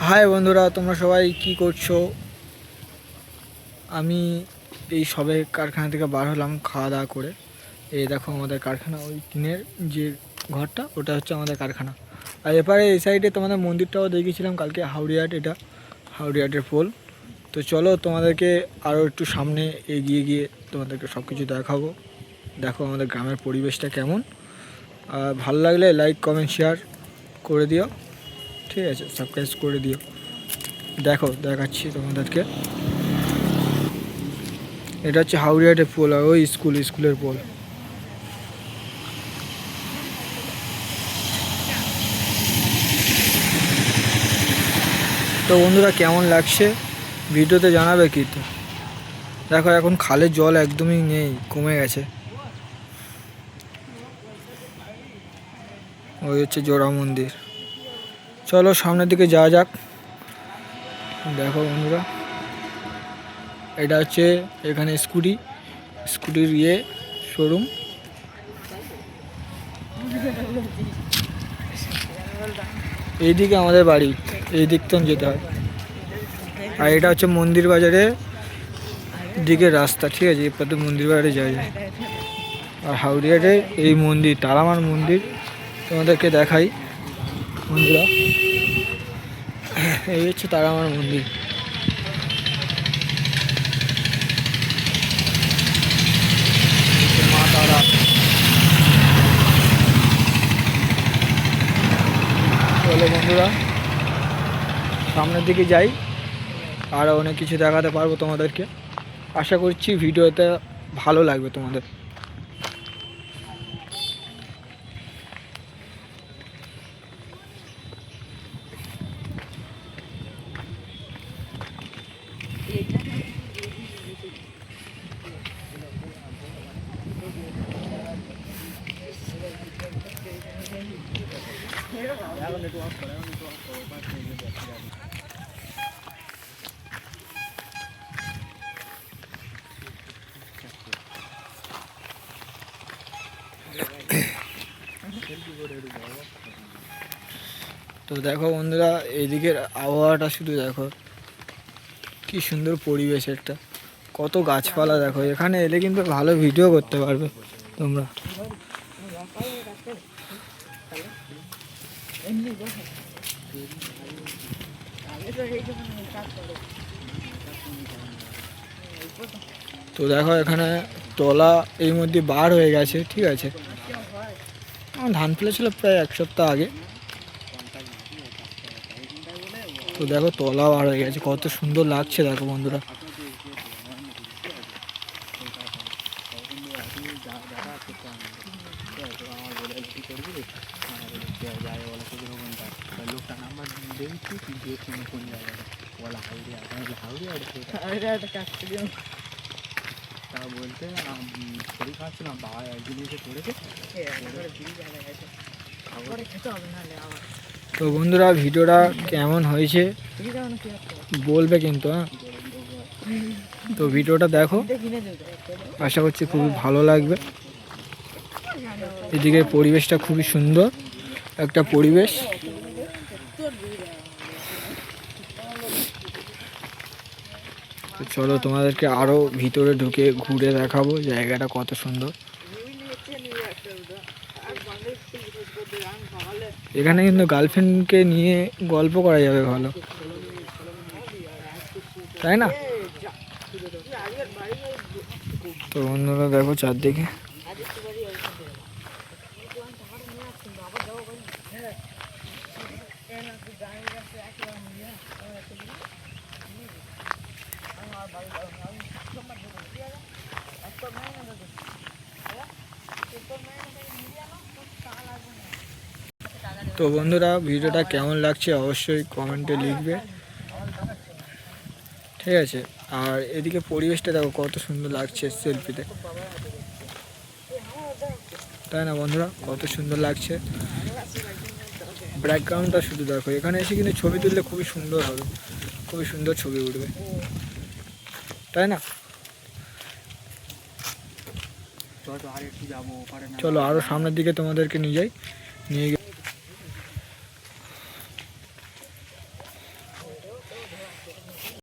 High বন্ধুরা, তোমরা সবাই কি করছো? আমি এই সবে কারখানা থেকে বার হলাম খাওয়া দাওয়া করে। এই দেখো আমাদের কারখানা, ওই টিনের যে ঘরটা ওটা হচ্ছে আমাদের কারখানা। আর এপারে এই সাইডে তোমাদের মন্দিরটাও দেখিয়েছিলাম কালকে, হাওড়িয়াট, এটা হাওড়িয়াটের পোল। তো চলো তোমাদেরকে আরও একটু সামনে এগিয়ে গিয়ে তোমাদেরকে সব কিছু দেখাবো। দেখো আমাদের গ্রামের পরিবেশটা কেমন। আর ভালো লাগলে লাইক কমেন্ট শেয়ার করে দিও, ঠিক আছে, সাবস্ক্রাইব করে দিও। দেখো দেখাচ্ছি তোমাদেরকে, এটা হচ্ছে হাওড়িয়াটের পোল, আর ওই স্কুলের পোল। তো বন্ধুরা কেমন লাগছে ভিডিওতে জানাবে কিন্তু। দেখো এখন খালের জল একদমই নেই, কমে গেছে। ওই হচ্ছে জোড়া মন্দির। চলো সামনের দিকে যাওয়া যাক। দেখো বন্ধুরা, এটা হচ্ছে এখানে স্কুটির শোরুম। এইদিকে আমাদের বাড়ি, এই দিক তো যেতে হয়। আর এটা হচ্ছে মন্দির বাজারের দিকে রাস্তা, ঠিক আছে, এরপর তো মন্দির বাজারে যাওয়া যায়। আর হাওড়িয়াতে এই মন্দির, তারামার মন্দির তোমাদেরকে দেখাই বন্ধুরা। এই হচ্ছে তারামার মন্দির। মা তারা। চলো বন্ধুরা সামনের দিকে যাই, আরও অনেক কিছু দেখাতে পারবো তোমাদেরকে। আশা করছি ভিডিওতে ভালো লাগবে তোমাদের। তো দেখো বন্ধুরা, এইদিকের আবহাওয়াটা শুধু দেখো, কি সুন্দর পরিবেশ একটা, কত গাছপালা। দেখো এখানে এলে কিন্তু ভালো ভিডিও করতে পারবে তোমরা। তো দেখো এখানে তলা এই মধ্যে বার হয়ে গেছে, ঠিক আছে। ধান ফেলেছিল প্রায় এক সপ্তাহ আগে। তো দেখো তলা বার হয়ে গেছে, কত সুন্দর লাগছে দেখো বন্ধুরা। তো বন্ধুরা ভিডিওটা কেমন হয়েছে বলবে কিন্তু, হ্যাঁ। তো ভিডিওটা দেখো, আশা করছি খুবই ভালো লাগবে। এদিকে পরিবেশটা খুবই সুন্দর একটা পরিবেশ। তো চলো তোমাদেরকে আরো ভিতরে ঢুকে ঘুরে দেখাবো জায়গাটা কত সুন্দর। এখানে কিন্তু গার্লফ্রেন্ডকে নিয়ে গল্প করা যাবে ভালো, তাই না? তো বন্ধুরা দেখো চারদিকে, তো বন্ধুরা ভিডিওটা কেমন লাগছে অবশ্যই কমেন্টে লিখবে, ঠিক আছে। আর এদিকে পরিবেশটা দেখো কত সুন্দর লাগছে সেলফিতে, তাই না বন্ধুরা? কত সুন্দর লাগছে ব্যাকগ্রাউন্ডটা শুধু দেখো। এখানে এসে কিন্তু ছবি তুললে খুবই সুন্দর হবে, খুবই সুন্দর ছবি উঠবে, তাই না? চলো আরো সামনের দিকে তোমাদেরকে নিয়ে যাই, নিয়ে